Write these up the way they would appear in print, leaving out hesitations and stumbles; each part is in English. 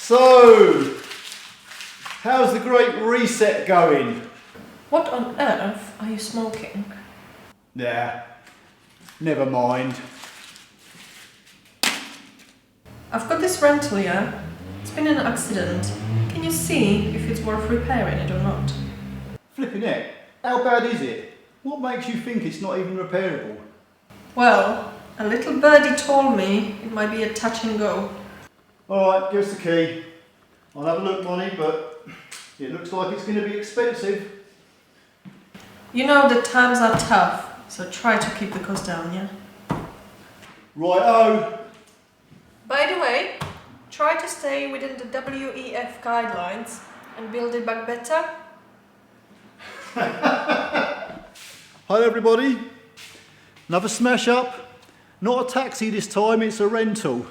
So, how's the Great Reset going? What on earth are you smoking? Yeah, never mind. I've got this rental, yeah? It's been an accident. Can you see if it's worth repairing it or not? Flipping it. How bad is it? What makes you think it's not even repairable? Well, a little birdie told me it might be a touch and go. Alright, give us the key. I'll have a look, Bonnie, but it looks like it's going to be expensive. You know the times are tough, so try to keep the cost down, yeah? Right-o. By the way, try to stay within the WEF guidelines and build it back better. Hi everybody. Another smash up. Not a taxi this time, it's a rental.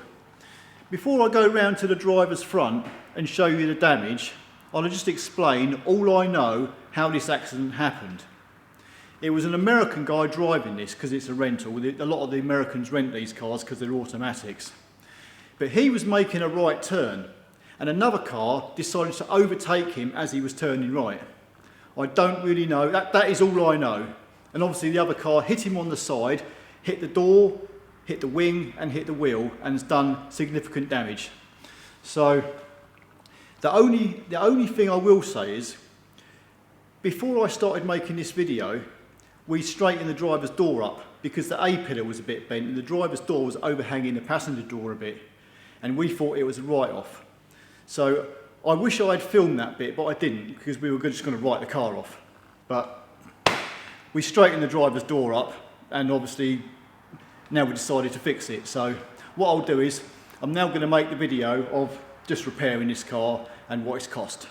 Before I go round to the driver's front and show you the damage, I'll just explain all I know how this accident happened. It was an American guy driving this because it's a rental. A lot of the Americans rent these cars because they're automatics. But he was making a right turn and another car decided to overtake him as he was turning right. I don't really know, that is all I know. And obviously the other car hit him on the side, hit the door, hit the wing and hit the wheel and has done significant damage. So the only thing I will say is, before I started making this video, we straightened the driver's door up because the A-pillar was a bit bent and the driver's door was overhanging the passenger door a bit. And we thought it was a write-off. So I wish I had filmed that bit, but I didn't because we were just going to write the car off. But we straightened the driver's door up and obviously now we decided to fix it. So what I'll do is, I'm now going to make the video of just repairing this car and what it's cost.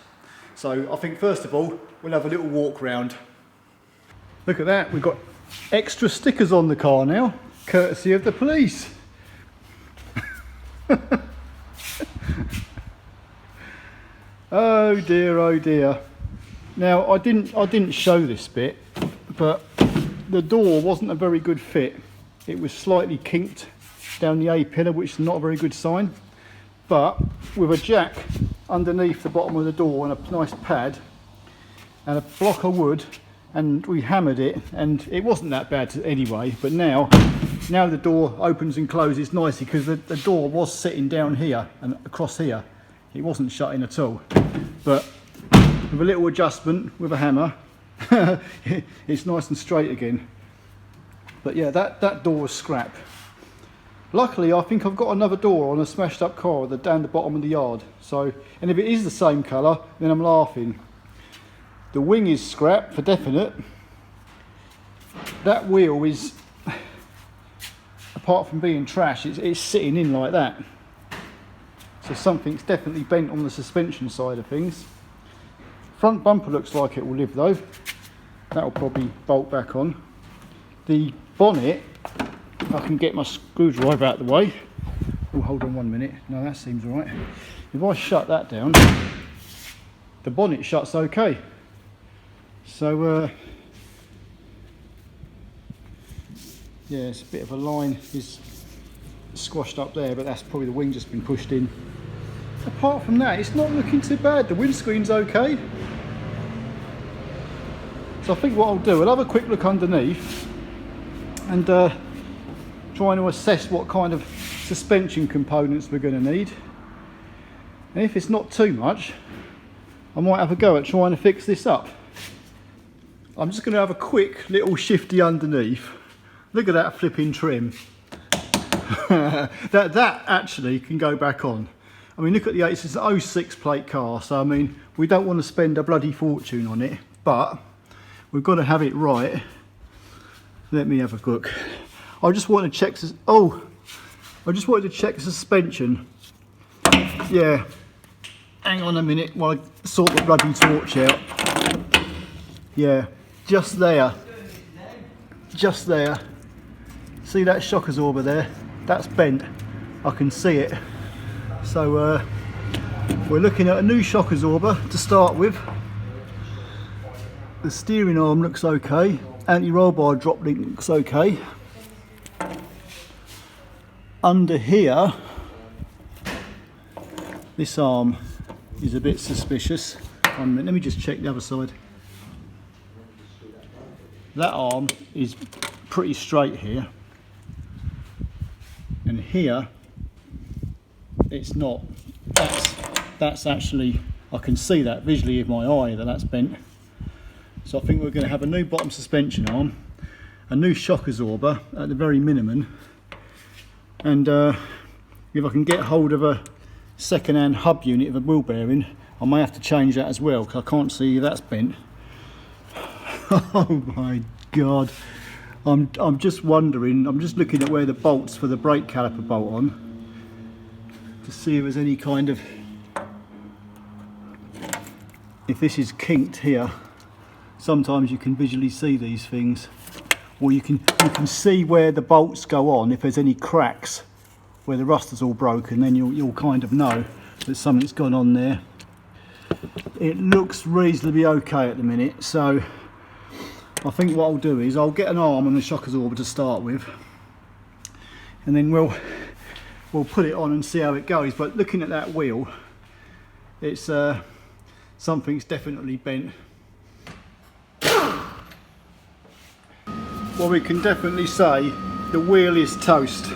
So I think first of all, we'll have a little walk round. Look at that, we've got extra stickers on the car now, courtesy of the police. Oh dear, oh dear. Now I didn't show this bit, but the door wasn't a very good fit. It was slightly kinked down the A-pillar, which is not a very good sign. But with a jack underneath the bottom of the door and a nice pad and a block of wood, and we hammered it, and it wasn't that bad anyway. But now the door opens and closes nicely because the door was sitting down here and across here. It wasn't shutting at all. But with a little adjustment with a hammer, it's nice and straight again. But yeah, that door was scrap. Luckily, I think I've got another door on a smashed up car down the bottom of the yard. So, and if it is the same colour, then I'm laughing. The wing is scrap for definite. That wheel is, apart from being trash, it's sitting in like that. So something's definitely bent on the suspension side of things. Front bumper looks like it will live though. That'll probably bolt back on. The bonnet, if I can get my screwdriver out of the way. Oh, hold on 1 minute. No, that seems all right. If I shut that down, the bonnet shuts okay. So, yeah, it's a bit of a line is squashed up there, but that's probably the wing just been pushed in. Apart from that, it's not looking too bad. The windscreen's okay. So I think what I'll do, I'll have a quick look underneath and trying to assess what kind of suspension components we're going to need. And if it's not too much, I might have a go at trying to fix this up. I'm just going to have a quick little shifty underneath. Look at that flipping trim. that actually can go back on. I mean, look at the, it's an 06 plate car, so I mean, we don't want to spend a bloody fortune on it, but we've got to have it right. Let me have a look. I just want to check this. Oh, I just wanted to check the suspension. Yeah. Hang on a minute while I sort the bloody torch out. Yeah, just there. Just there. See that shock absorber there? That's bent. I can see it. So we're looking at a new shock absorber to start with. The steering arm looks okay. Anti-roll bar drop link looks okay. Under here This arm is a bit suspicious. Let me just check the other side. That arm is pretty straight here, and here it's not. That's actually, I can see that visually with my eye that that's bent. So I think we're going to have a new bottom suspension arm, a new shock absorber at the very minimum, and if I can get hold of a second-hand hub unit of a wheel bearing, I may have to change that as well, because I can't see that's bent. Oh my god, I'm just wondering, I'm just looking at where the bolts for the brake caliper bolt on to see if there's any kind of, if this is kinked here. Sometimes you can visually see these things, or you can see where the bolts go on. If there's any cracks where the rust is all broken, then you'll kind of know that something's gone on there. It looks reasonably okay at the minute, so I think what I'll do is I'll get an arm and a shock absorber to start with, and then we'll put it on and see how it goes. But looking at that wheel, it's something's definitely bent. Well, we can definitely say the wheel is toast.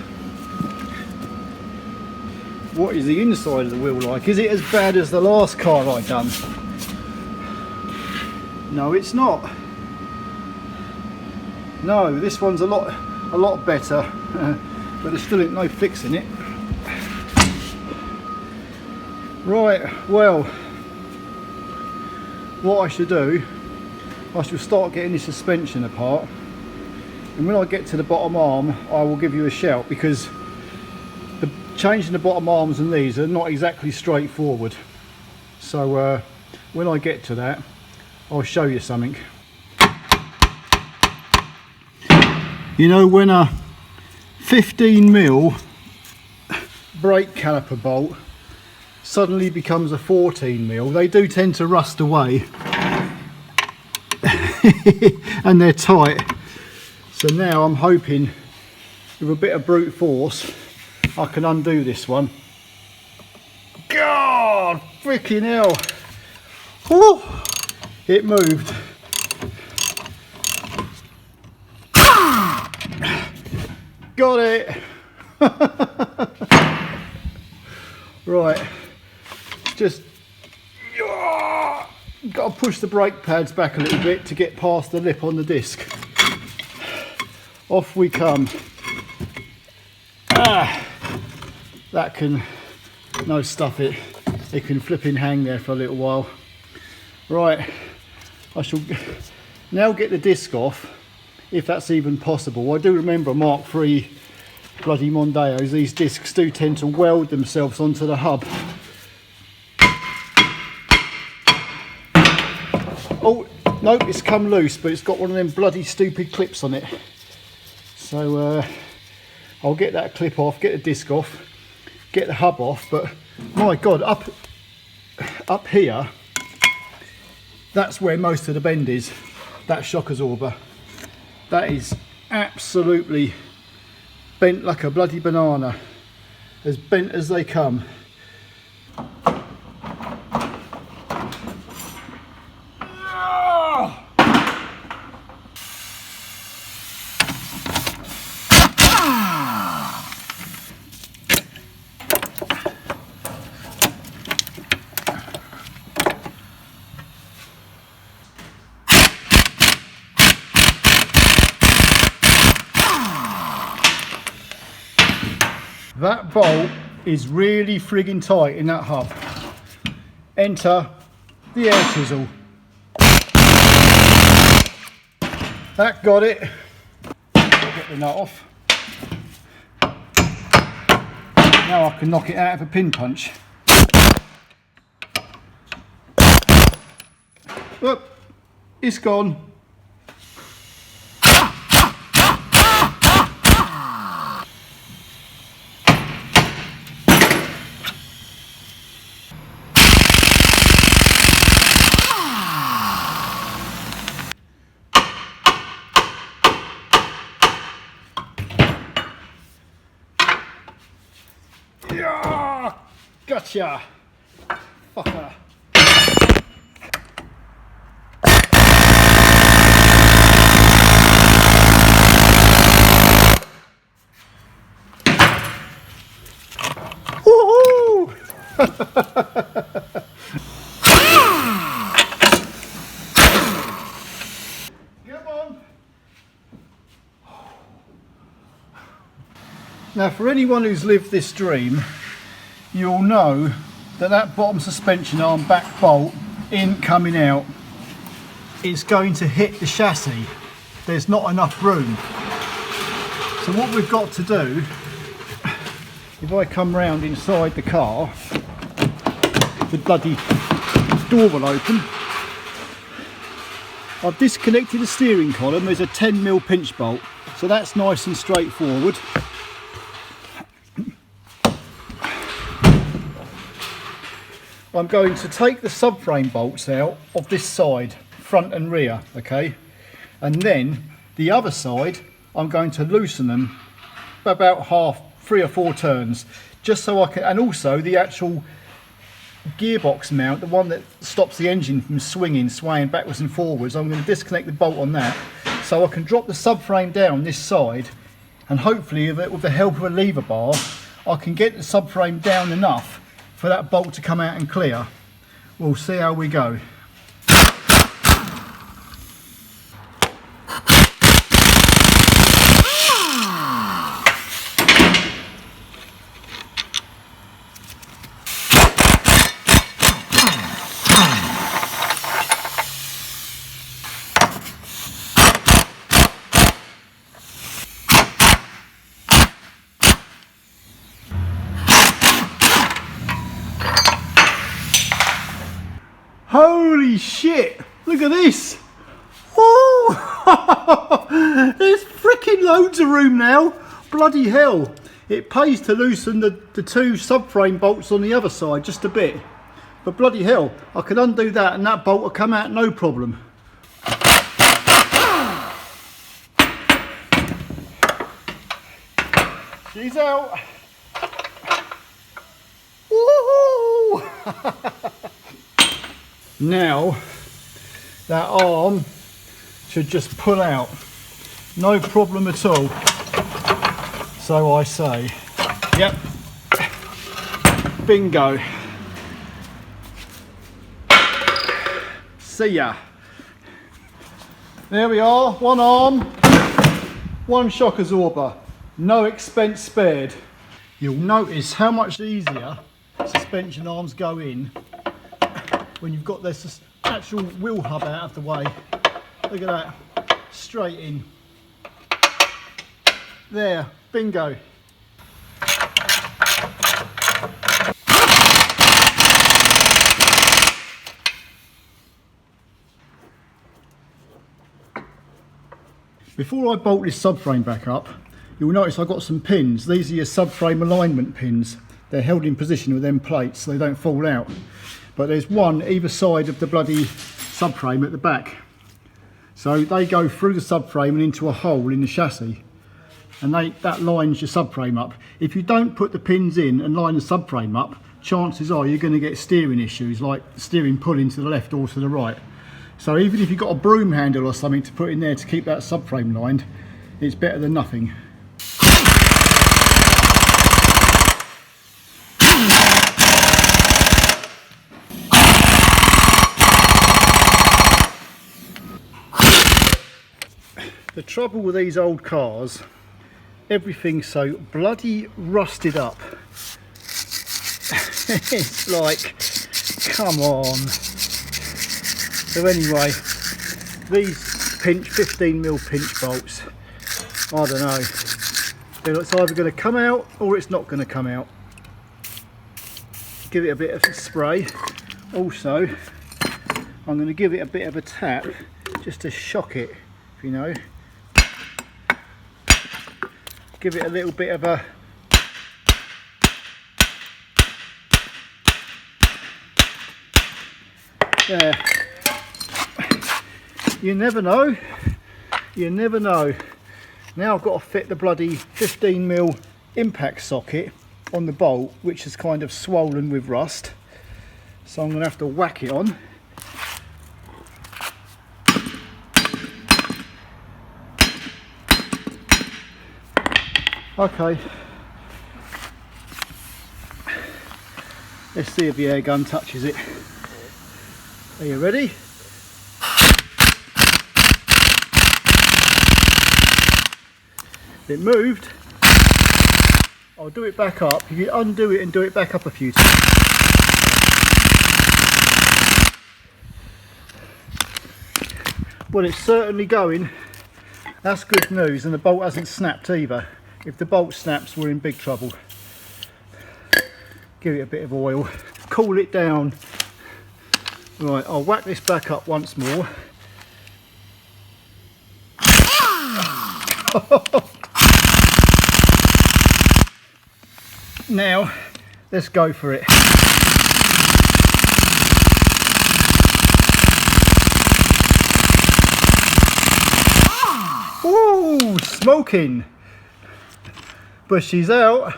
What is the inside of the wheel like? Is it as bad as the last car I done? No, it's not. No, this one's a lot better, but there's still no fixing it. Right, well, what I should do, I should start getting this suspension apart, and when I get to the bottom arm I will give you a shout, because changing the bottom arms and these are not exactly straightforward. So when I get to that, I'll show you something. You know, when a 15mm brake caliper bolt suddenly becomes a 14mm, they do tend to rust away and they're tight. So now I'm hoping with a bit of brute force I can undo this one. God, freaking hell. Whew, it moved. Got it. Right, just got to push the brake pads back a little bit to get past the lip on the disc. Off we come. That can, no, stuff it. It can flipping hang there for a little while. Right, I shall now get the disc off, if that's even possible. I do remember Mark III bloody Mondeos, these discs do tend to weld themselves onto the hub. Oh, nope, it's come loose, but it's got one of them bloody stupid clips on it. So I'll get that clip off, get the disc off, get the hub off, but my God, up here, that's where most of the bend is, that shock absorber. That is absolutely bent like a bloody banana, as bent as they come. That bolt is really frigging tight in that hub. Enter the air chisel. That got it. Get the nut off. Now I can knock it out of a pin punch. Whoop, it's gone. Yeah, gotcha. motherfucker. Woohoo! Come on. Now, for anyone who's lived this dream, you'll know that that bottom suspension arm back bolt in coming out is going to hit the chassis. There's not enough room. So what we've got to do, if I come round inside the car, the bloody door will open. I've disconnected the steering column. There's a 10mm pinch bolt, so that's nice and straightforward. I'm going to take the subframe bolts out of this side, front and rear, okay? And then the other side, I'm going to loosen them about 3 or 4 turns, just so I can, and also the actual gearbox mount, the one that stops the engine from swaying backwards and forwards. I'm going to disconnect the bolt on that, so I can drop the subframe down this side, and hopefully with the help of a lever bar, I can get the subframe down enough for that bolt to come out and clear. We'll see how we go. Holy shit! Look at this! Woo! There's freaking loads of room now! Bloody hell! It pays to loosen the 2 subframe bolts on the other side just a bit. But bloody hell, I can undo that and that bolt will come out no problem. She's out! Woohoo! Now that arm should just pull out, no problem at all, so I say. Yep, bingo. See ya. There we are, 1 arm, 1 shock absorber, no expense spared. You'll notice how much easier suspension arms go in when you've got this actual wheel hub out of the way. Look at that, straight in. There, bingo. Before I bolt this subframe back up, you'll notice I've got some pins. These are your subframe alignment pins. They're held in position with them plates so they don't fall out. But there's one either side of the bloody subframe at the back. So they go through the subframe and into a hole in the chassis. And that lines your subframe up. If you don't put the pins in and line the subframe up, chances are you're going to get steering issues, like steering pulling to the left or to the right. So even if you've got a broom handle or something to put in there to keep that subframe lined, it's better than nothing. The trouble with these old cars, everything's so bloody rusted up. It's like, come on. So anyway, these 15mm pinch bolts, I don't know. It's either going to come out or it's not going to come out. Give it a bit of spray. Also, I'm going to give it a bit of a tap just to shock it, you know. Give it a little bit of a there. You never know. You never know. Now I've got to fit the bloody 15mm impact socket on the bolt, which is kind of swollen with rust. So I'm going to have to whack it on. Okay, let's see if the air gun touches it. Are you ready? It moved. I'll do it back up. If you undo it and do it back up a few times. Well, it's certainly going. That's good news, and the bolt hasn't snapped either. If the bolt snaps, we're in big trouble. Give it a bit of oil, cool it down. Right, I'll whack this back up once more. Now, let's go for it. Ooh, smoking! But she's out.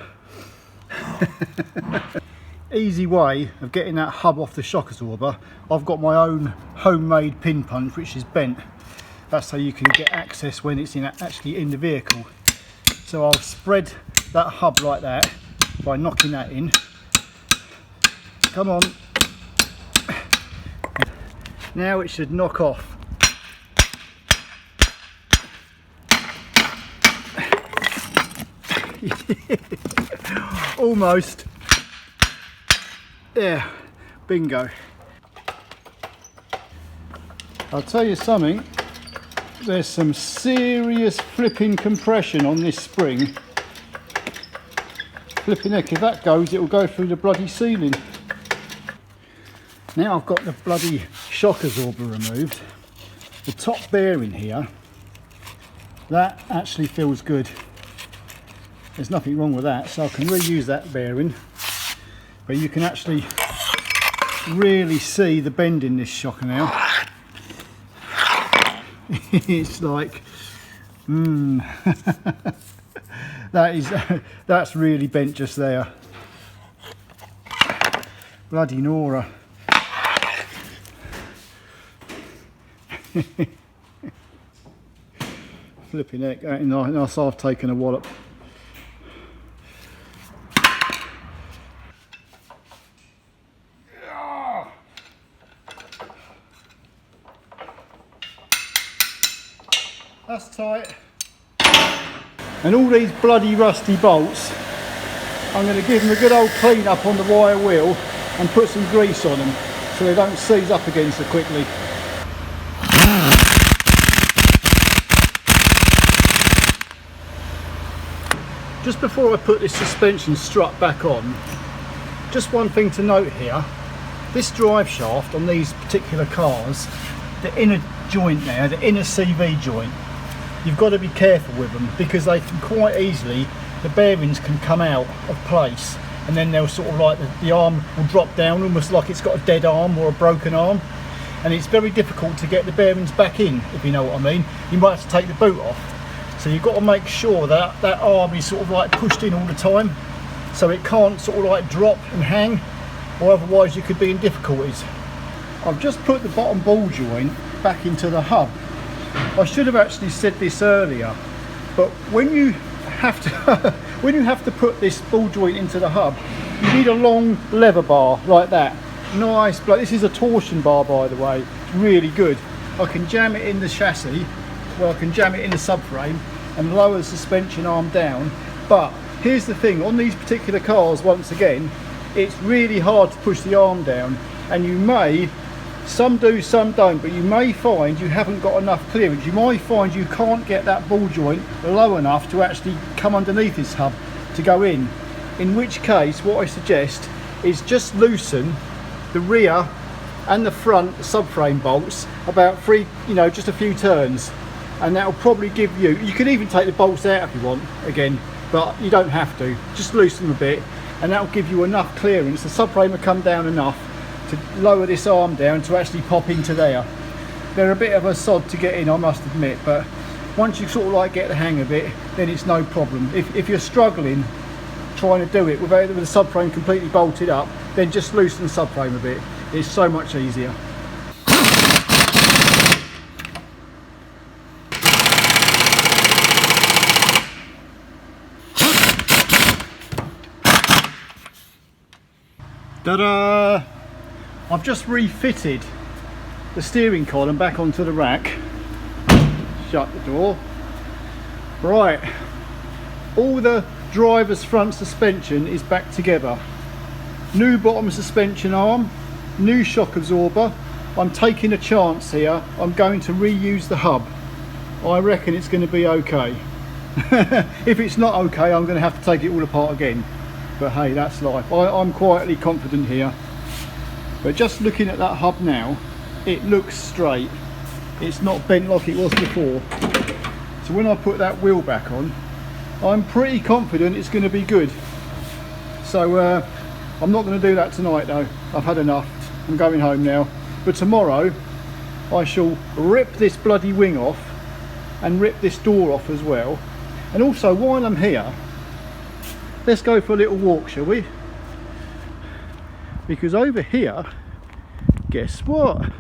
Easy way of getting that hub off the shock absorber. I've got my own homemade pin punch which is bent. That's how you can get access when it's actually in the vehicle. So I'll spread that hub like that by knocking that in. Come on. Now it should knock off. Almost. Yeah, bingo. I'll tell you something, there's some serious flipping compression on this spring. Flipping heck, if that goes, it'll go through the bloody ceiling. Now I've got the bloody shock absorber removed. The top bearing here, that actually feels good. There's nothing wrong with that, so I can reuse that bearing. But you can actually really see the bend in this shock now. It's like, that's really bent just there. Bloody Nora. Flipping heck, nice. I've taken a wallop. That's tight. And all these bloody rusty bolts, I'm going to give them a good old clean up on the wire wheel and put some grease on them so they don't seize up again so quickly. Just before I put this suspension strut back on, just one thing to note here. This drive shaft on these particular cars, the inner joint there, the inner CV joint, you've got to be careful with them because they can quite easily, the bearings can come out of place and then they'll sort of like, the arm will drop down almost like it's got a dead arm or a broken arm, and it's very difficult to get the bearings back in, if you know what I mean. You might have to take the boot off. So you've got to make sure that that arm is sort of like pushed in all the time so it can't sort of like drop and hang, or otherwise you could be in difficulties. I've just put the bottom ball joint back into the hub. I should have actually said this earlier, but when you have to when you have to put this ball joint into the hub, you need a long lever bar like that. Nice, but this is a torsion bar, by the way. It's really good. I can jam it in the chassis, well I can jam it in the subframe and lower the suspension arm down. But here's the thing, on these particular cars, once again, it's really hard to push the arm down, and you may, some do, some don't, but you may find you haven't got enough clearance. You might find you can't get that ball joint low enough to actually come underneath this hub to go in which case what I suggest is just loosen the rear and the front subframe bolts about just a few turns, and that'll probably give you, you can even take the bolts out if you want again, but you don't have to, just loosen them a bit and that'll give you enough clearance. The subframe will come down enough to lower this arm down to actually pop into there. They're a bit of a sod to get in, I must admit, but once you sort of like get the hang of it, then it's no problem. If you're struggling trying to do it with the subframe completely bolted up, then just loosen the subframe a bit. It's so much easier. Ta-da! I've just refitted the steering column back onto the rack. Shut the door. Right, all the driver's front suspension is back together. New bottom suspension arm, new shock absorber. I'm taking a chance here. I'm going to reuse the hub. I reckon it's going to be okay. If it's not okay, I'm going to have to take it all apart again. But hey, that's life. I'm quietly confident here. But just looking at that hub now, it looks straight. It's not bent like it was before. So when I put that wheel back on, I'm pretty confident it's going to be good. So I'm not going to do that tonight though. I've had enough. I'm going home now. But tomorrow I shall rip this bloody wing off and rip this door off as well. And also, while I'm here, let's go for a little walk, shall we? Because over here, guess what?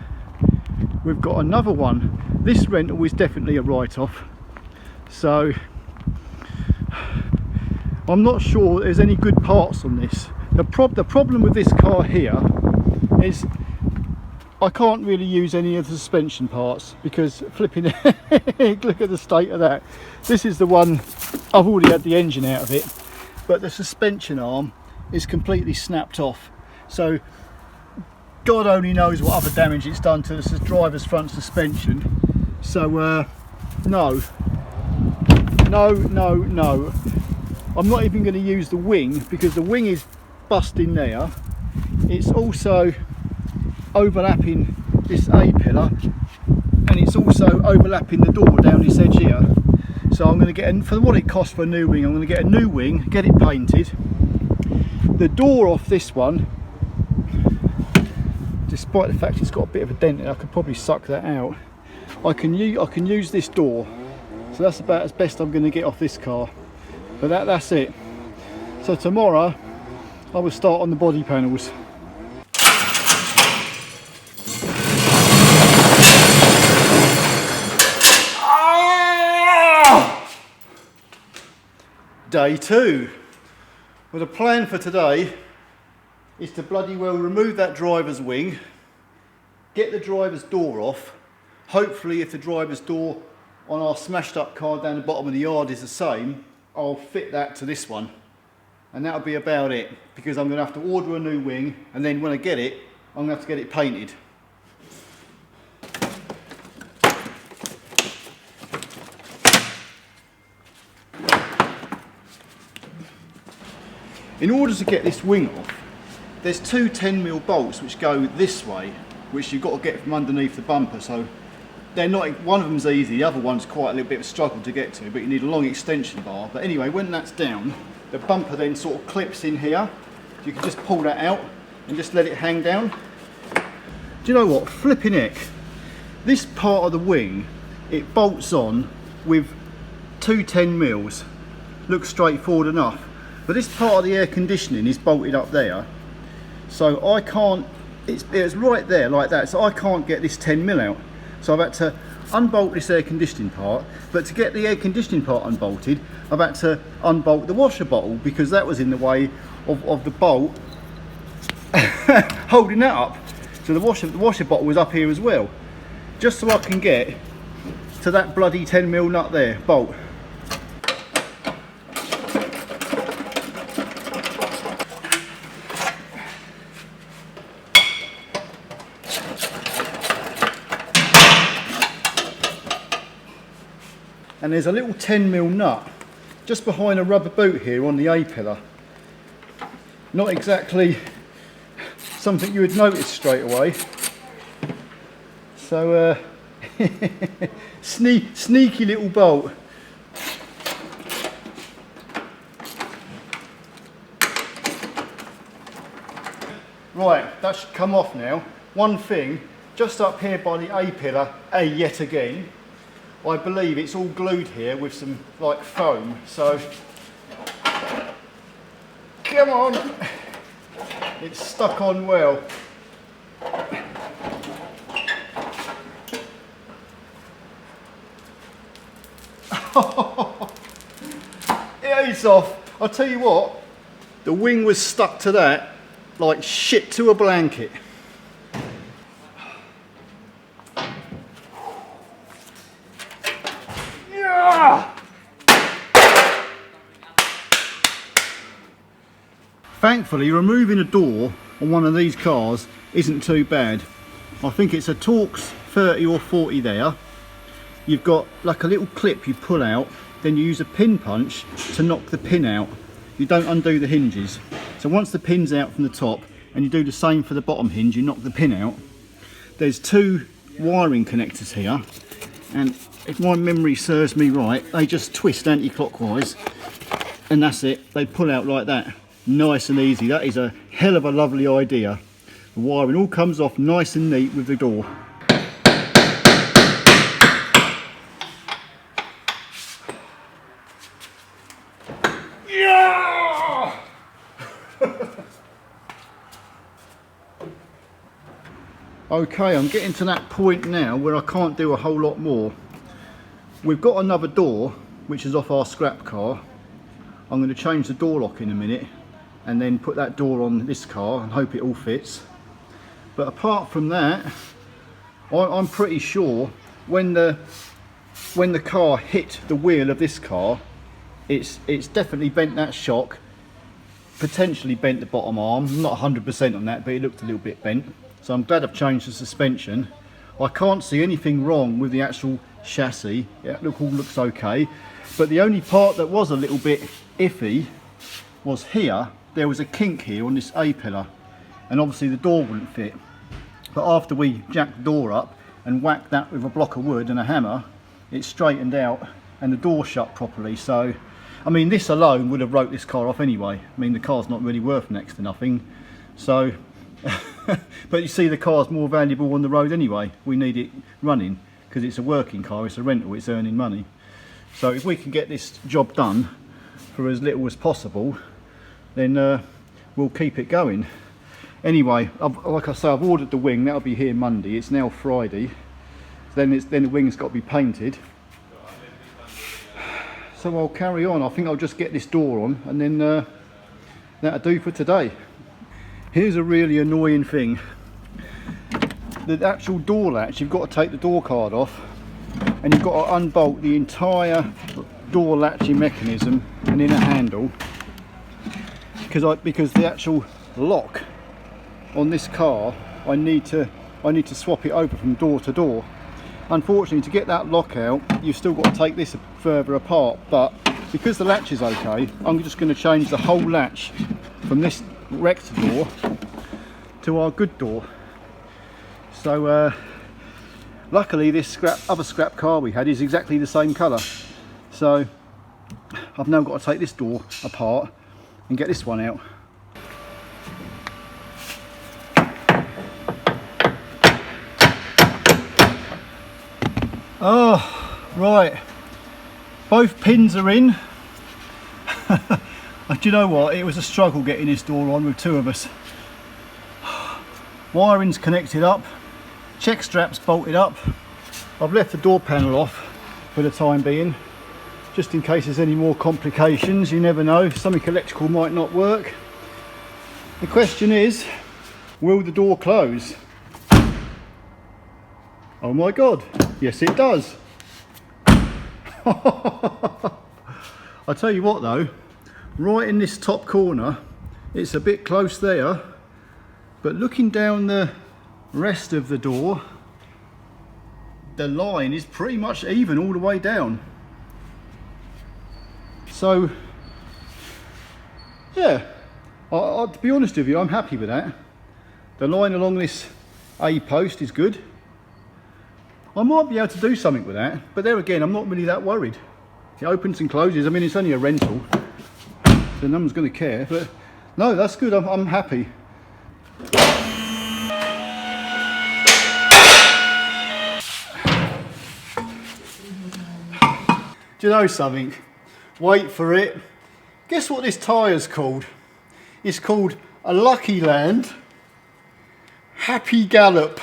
We've got another one. This rental is definitely a write-off. So I'm not sure there's any good parts on this. The problem with this car here is I can't really use any of the suspension parts because flipping look at the state of that. This is the one I've already had the engine out of it, but the suspension arm is completely snapped off. So God only knows what other damage it's done to the driver's front suspension. So no, I'm not even going to use the wing because the wing is busting there. It's also overlapping this A-pillar and it's also overlapping the door down this edge here. So I'm going to get, for what it costs for a new wing, I'm going to get a new wing, get it painted. The door off this one, despite the fact it's got a bit of a dent in it, I could probably suck that out. I can use this door, so that's about as best I'm going to get off this car. But that's it. So tomorrow I will start on the body panels. Day 2. Well, the plan for today is to bloody well remove that driver's wing, get the driver's door off. Hopefully if the driver's door on our smashed up car down the bottom of the yard is the same, I'll fit that to this one. And that'll be about it, because I'm going to have to order a new wing, and then when I get it, I'm going to have to get it painted. In order to get this wing off, there's two 10mm bolts which go this way, which you've got to get from underneath the bumper. So they're not, one of them's easy, the other one's quite a little bit of a struggle to get to, but you need a long extension bar. But anyway, when that's down, the bumper then sort of clips in here. So you can just pull that out and just let it hang down. Do you know what? Flipping heck. This part of the wing, it bolts on with two 10mm. Looks straightforward enough. But this part of the air conditioning is bolted up there. So I can't, it's right there like that. So I can't get this 10mm out. So I've had to unbolt this air conditioning part, but to get the air conditioning part unbolted, I've had to unbolt the washer bottle because that was in the way of the bolt holding that up. So the washer bottle was up here as well, just so I can get to that bloody 10mm nut there, bolt. And there's a little 10mm nut just behind a rubber boot here on the A-pillar. Not exactly something you would notice straight away. So sneaky little bolt. Right, that should come off now. One thing, just up here by the A-pillar, yet again, I believe it's all glued here with some like foam, so come on, it's stuck on well. It's off. I'll tell you what, the wing was stuck to that like shit to a blanket. Yeah! Thankfully, removing a door on one of these cars isn't too bad. I think it's a Torx 30 or 40 there. You've got like a little clip you pull out, then you use a pin punch to knock the pin out. You don't undo the hinges. So once the pin's out from the top, and you do the same for the bottom hinge, you knock the pin out. There's two wiring connectors here, and if my memory serves me right, they just twist anti-clockwise, and that's it. They pull out like that. Nice and easy. That is a hell of a lovely idea. The wiring all comes off nice and neat with the door. Yeah! Okay, I'm getting to that point now where I can't do a whole lot more. We've got another door which is off our scrap car. I'm going to change the door lock in a minute and then put that door on this car and hope it all fits. But apart from that, I'm pretty sure when the car hit the wheel of this car, it's definitely bent that shock, potentially bent the bottom arm. I'm not 100% on that, but it looked a little bit bent. So I'm glad I've changed the suspension. I can't see anything wrong with the actual chassis. It all looks okay. But the only part that was a little bit iffy was here. There was a kink here on this A-pillar, and obviously the door wouldn't fit. But after we jacked the door up and whacked that with a block of wood and a hammer, it straightened out and the door shut properly. So, I mean, this alone would have wrote this car off anyway. I mean, the car's not really worth next to nothing. So, but you see, the car's more valuable on the road anyway. We need it running because it's a working car, it's a rental, it's earning money. So if we can get this job done for as little as possible, then we'll keep it going. Anyway, like I say, I've ordered the wing. That'll be here Monday. It's now Friday. Then the wing's got to be painted. So I'll carry on. I think I'll just get this door on, and then that'll do for today. Here's a really annoying thing. The actual door latch, you've got to take the door card off, and you've got to unbolt the entire door latching mechanism and inner handle, because the actual lock on this car, I need to swap it over from door to door. Unfortunately, to get that lock out, you've still got to take this further apart, but because the latch is okay, I'm just going to change the whole latch from this wrecked door to our good door. So luckily this other scrap car we had is exactly the same colour, so I've now got to take this door apart and get this one out. Oh, right, both pins are in. Do you know what, it was a struggle getting this door on with two of us. Wiring's connected up, check straps bolted up. I've left the door panel off for the time being, just in case there's any more complications. You never know, something electrical might not work. The question is, will the door close? Oh my god, yes it does. I tell you what though, right in this top corner, it's a bit close there, but looking down the rest of the door, the line is pretty much even all the way down. So yeah, to be honest with you, I'm happy with that. The line along this A post is good. I might be able to do something with that, but there again, I'm not really that worried. It opens and closes. I mean, it's only a rental, so no one's going to care. But no, that's good. I'm happy. Do you know something? Wait for it. Guess what this tyre's called? It's called a Lucky Land. Happy gallop.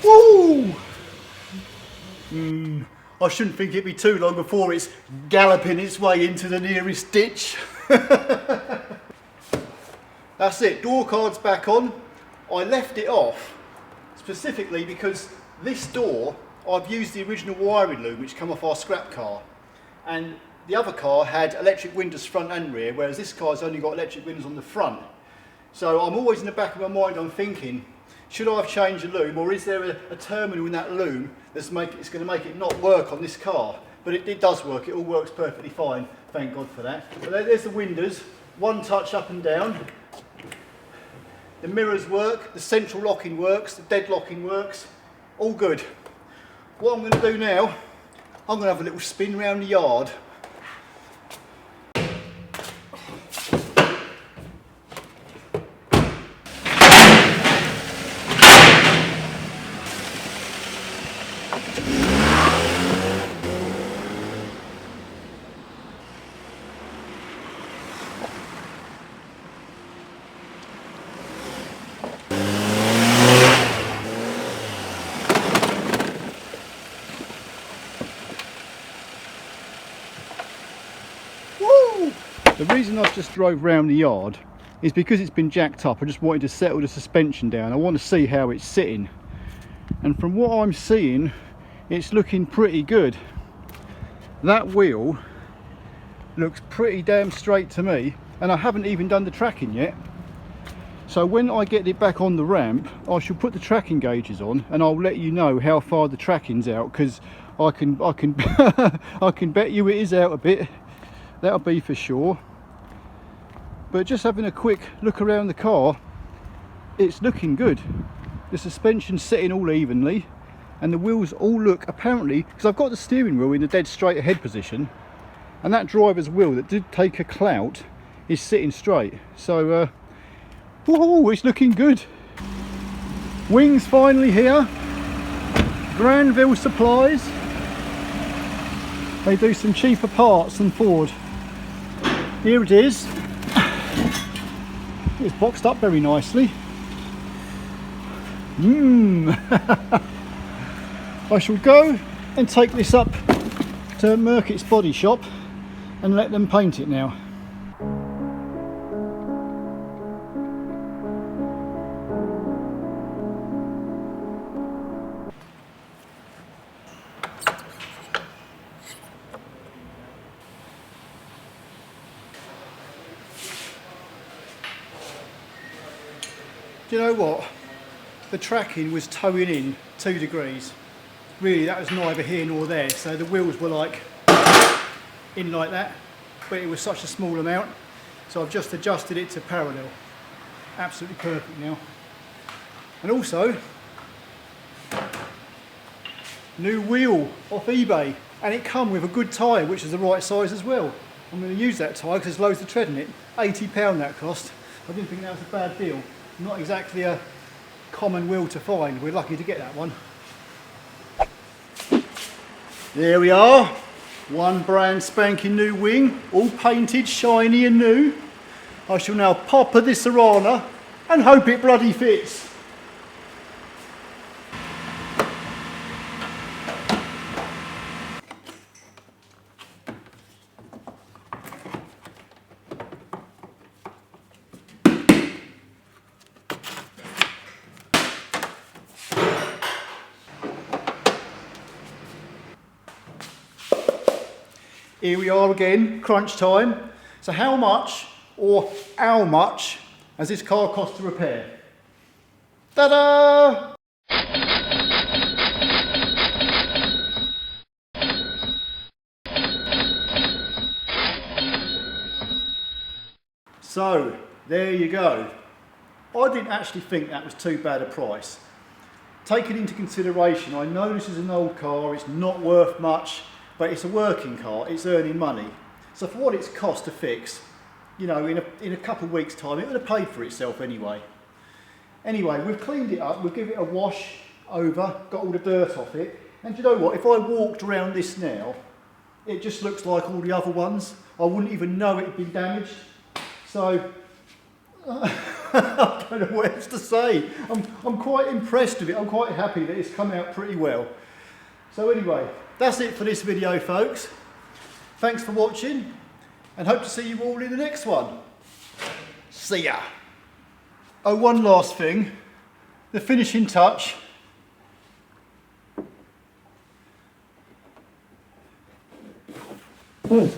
Woo! I shouldn't think it'd be too long before it's galloping its way into the nearest ditch. That's it, door card's back on. I left it off specifically because this door, I've used the original wiring loom which come off our scrap car, and the other car had electric windows front and rear, whereas this car's only got electric windows on the front. So I'm always in the back of my mind, I'm thinking, should I have changed the loom, or is there a terminal in that loom that's going to make it not work on this car? But it does work, it all works perfectly fine, thank God for that. But there's the windows, one touch up and down. The mirrors work, the central locking works, the dead locking works, all good. What I'm going to do now, I'm going to have a little spin around the yard. The reason I've just drove round the yard is because it's been jacked up. I just wanted to settle the suspension down. I want to see how it's sitting. And from what I'm seeing, it's looking pretty good. That wheel looks pretty damn straight to me, and I haven't even done the tracking yet. So when I get it back on the ramp, I shall put the tracking gauges on and I'll let you know how far the tracking's out, because I can I can bet you it is out a bit. That'll be for sure. But just having a quick look around the car, it's looking good. The suspension's sitting all evenly, and the wheels all look, apparently, because I've got the steering wheel in the dead straight ahead position, and that driver's wheel that did take a clout is sitting straight. So whoa, it's looking good. Wings finally here. Granville Supplies. They do some cheaper parts than Ford. Here it is. It's boxed up very nicely. I shall go and take this up to Mk3's body shop and let them paint it now. Do you know what? The tracking was towing in 2 degrees. Really, that was neither here nor there. So the wheels were like in like that, but it was such a small amount. So I've just adjusted it to parallel. Absolutely perfect now. And also, new wheel off eBay. And it come with a good tyre, which is the right size as well. I'm going to use that tyre because there's loads of tread in it. £80 that cost. I didn't think that was a bad deal. Not exactly a common wheel to find. We're lucky to get that one. There we are. One brand spanking new wing, all painted, shiny and new. I shall now pop at this Arana and hope it bloody fits. Here we are again, crunch time. So how much, or how much, has this car cost to repair? Ta-da! So, there you go. I didn't actually think that was too bad a price. Taking into consideration, I know this is an old car, it's not worth much, but it's a working car, it's earning money. So for what it's cost to fix, you know, in a couple of weeks' time, it would have paid for itself anyway. Anyway, we've cleaned it up, we'll give it a wash over, got all the dirt off it. And do you know what, if I walked around this now, it just looks like all the other ones. I wouldn't even know it had been damaged. So, I don't know what else to say. I'm quite impressed with it. I'm quite happy that it's come out pretty well. So anyway, that's it for this video, folks. Thanks for watching and hope to see you all in the next one. See ya. Oh, one last thing. The finishing touch. Ooh.